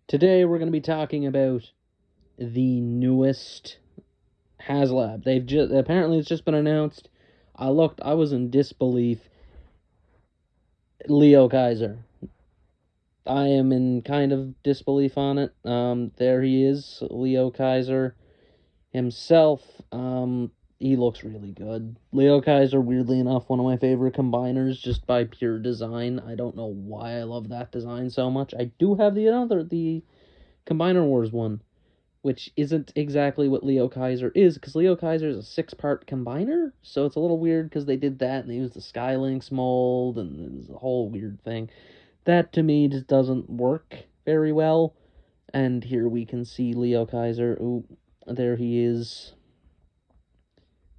Today we're going to be talking about the newest haslab. They've just apparently it's just been announced. I looked, I was in disbelief. Leo Kaiser. I am in kind of disbelief on it. There he is, Leo Kaiser himself. He looks really good. Leo Kaiser, weirdly enough, one of my favorite combiners just by pure design. I don't know why I love that design so much. I do have the Combiner Wars one, which isn't exactly what Leo Kaiser is, because Leo Kaiser is a six-part combiner, so it's a little weird because they did that and they used the Skylinks mold, and it was a whole weird thing. That, to me, just doesn't work very well, and here we can see Leo Kaiser. Ooh, there he is.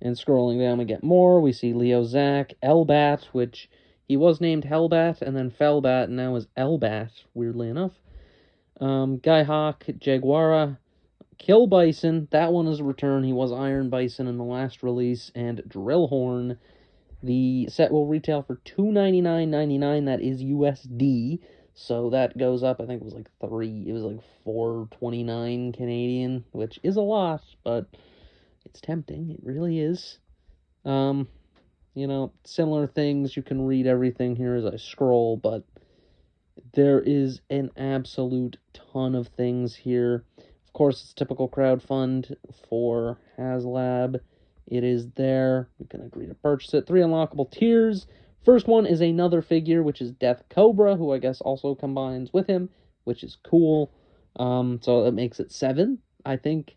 And scrolling down, we get more. We see Leo Zach, Elbat, which he was named Hellbat, and then Fellbat, and now is Elbat, weirdly enough. Guy Hawk, Jaguara, Kill Bison, that one is a return. He was Iron Bison in the last release, and Drillhorn. The set will retail for $299.99. That is USD. So that goes up, I think it was like $4.29 Canadian, which is a lot, but it's tempting. It really is. Similar things. You can read everything here as I scroll, but there is an absolute ton of things here. Of course, it's typical crowdfund for HasLab. It is there. We can agree to purchase it. 3 unlockable tiers. First one is another figure, which is Death Cobra, who I guess also combines with him, which is cool. So that makes it 7, I think,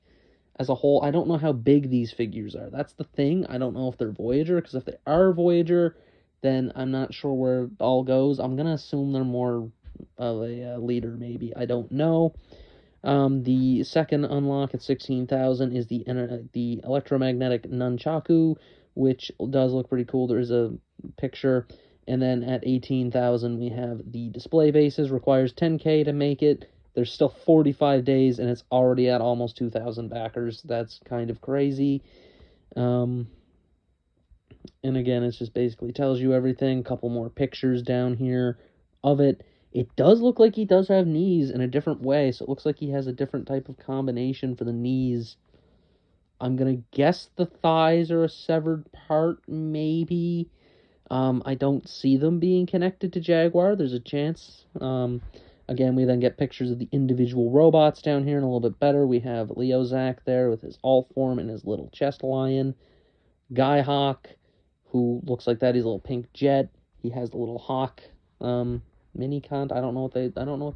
as a whole. I don't know how big these figures are. That's the thing. I don't know if they're Voyager, because if they are Voyager, then I'm not sure where it all goes. I'm going to assume they're more of a leader, maybe. I don't know. The second unlock at 16,000 is the electromagnetic nunchaku, which does look pretty cool. There's a picture. And then at 18,000, we have the display bases. Requires 10K to make it. There's still 45 days, and it's already at almost 2,000 backers. That's kind of crazy. And again, it just basically tells you everything. A couple more pictures down here of it. It does look like he does have knees in a different way, so it looks like he has a different type of combination for the knees. I'm going to guess the thighs are a severed part, maybe. I don't see them being connected to Jaguar. There's a chance. Again, we then get pictures of the individual robots down here, and a little bit better. We have Leo Zach there with his alt form and his little chest lion. Guy Hawk, who looks like that. He's a little pink jet. He has the little hawk mini-con. I don't know what they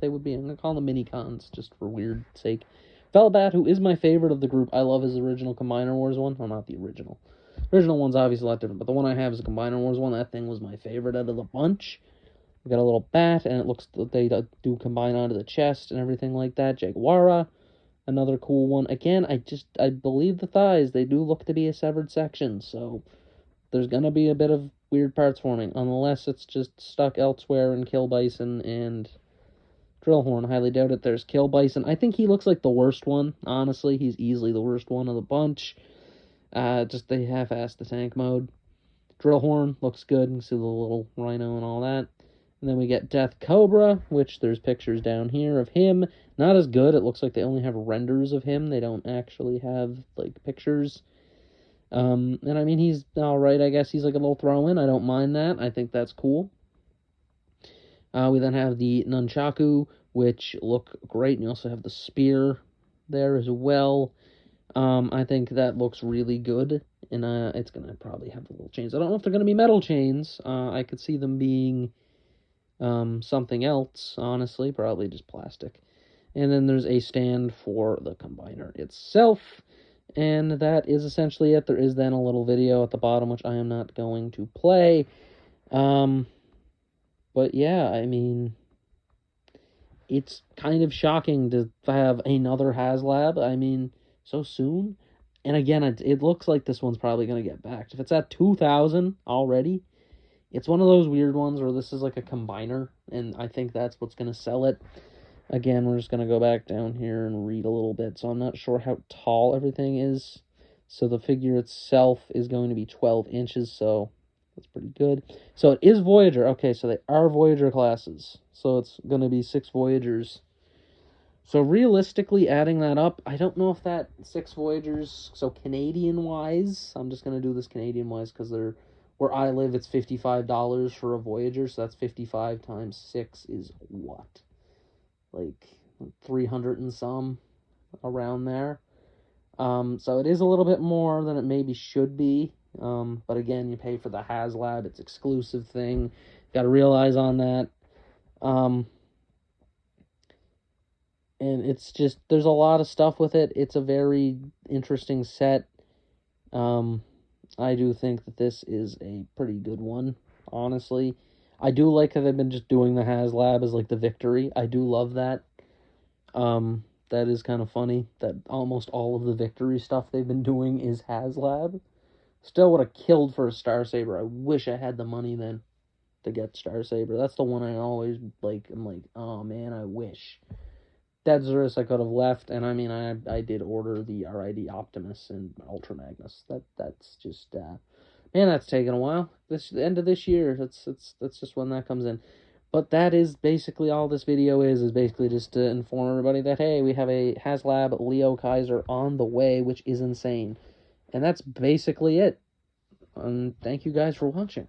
would be. I'm gonna call them mini-cons just for weird sake. Fellbat, who is my favorite of the group. I love his original Combiner Wars one. Well, not the original. Original one's obviously a lot different, but the one I have is a Combiner Wars one. That thing was my favorite out of the bunch. We got a little bat, and it looks they do combine onto the chest and everything like that. Jaguara, another cool one. Again, I believe the thighs, they do look to be a severed section, so there's gonna be a bit of weird parts forming, unless it's just stuck elsewhere in Kill Bison and Drillhorn. Highly doubt it. There's Kill Bison. I think he looks like the worst one, honestly. He's easily the worst one of the bunch. Just they half-assed the tank mode. Drillhorn looks good. You can see the little rhino and all that. And then we get Death Cobra, which there's pictures down here of him. Not as good. It looks like they only have renders of him. They don't actually have, like, pictures. And I mean, he's alright, I guess. He's like a little throw-in. I don't mind that. I think that's cool. We then have the Nunchaku, which look great. And you also have the spear there as well. I think that looks really good. And it's going to probably have the little chains. I don't know if they're going to be metal chains. I could see them being something else, honestly. Probably just plastic. And then there's a stand for the combiner itself. And that is essentially it. There is then a little video at the bottom, which I am not going to play. But yeah, I mean, it's kind of shocking to have another HasLab. I mean, so soon. And again, it looks like this one's probably going to get backed. If it's at 2,000 already, it's one of those weird ones where this is like a combiner, and I think that's what's going to sell it. Again, we're just going to go back down here and read a little bit. So I'm not sure how tall everything is. So the figure itself is going to be 12 inches, so that's pretty good. So it is Voyager. Okay, so they are Voyager classes. So it's going to be 6 Voyagers So realistically, adding that up, I don't know if that 6 Voyagers, so Canadian-wise, I'm just going to do this Canadian-wise because they're, where I live, it's $55 for a Voyager, so that's 55 times 6 is what? Like 300 and some, around there. So it is a little bit more than it maybe should be. But again, you pay for the haslab, it's exclusive thing. Got to realize on that. And it's just, there's a lot of stuff with it. It's a very interesting set. I do think that this is a pretty good one, honestly. I do like that they've been just doing the haslab as like the victory. I do love that. That is kind of funny that almost all of the victory stuff they've been doing is haslab. Still would have killed for a Star Saber. I wish I had the money then to get Star Saber. That's the one I always like. I'm like, oh man, I wish. Dead Zerus I could have left, and I mean, I did order the RID Optimus and Ultra Magnus. That's just man, that's taken a while. The end of this year. That's just when that comes in. But that is basically all this video is basically just to inform everybody that, hey, we have a haslab Leo Kaiser on the way, which is insane. And that's basically it. And thank you guys for watching.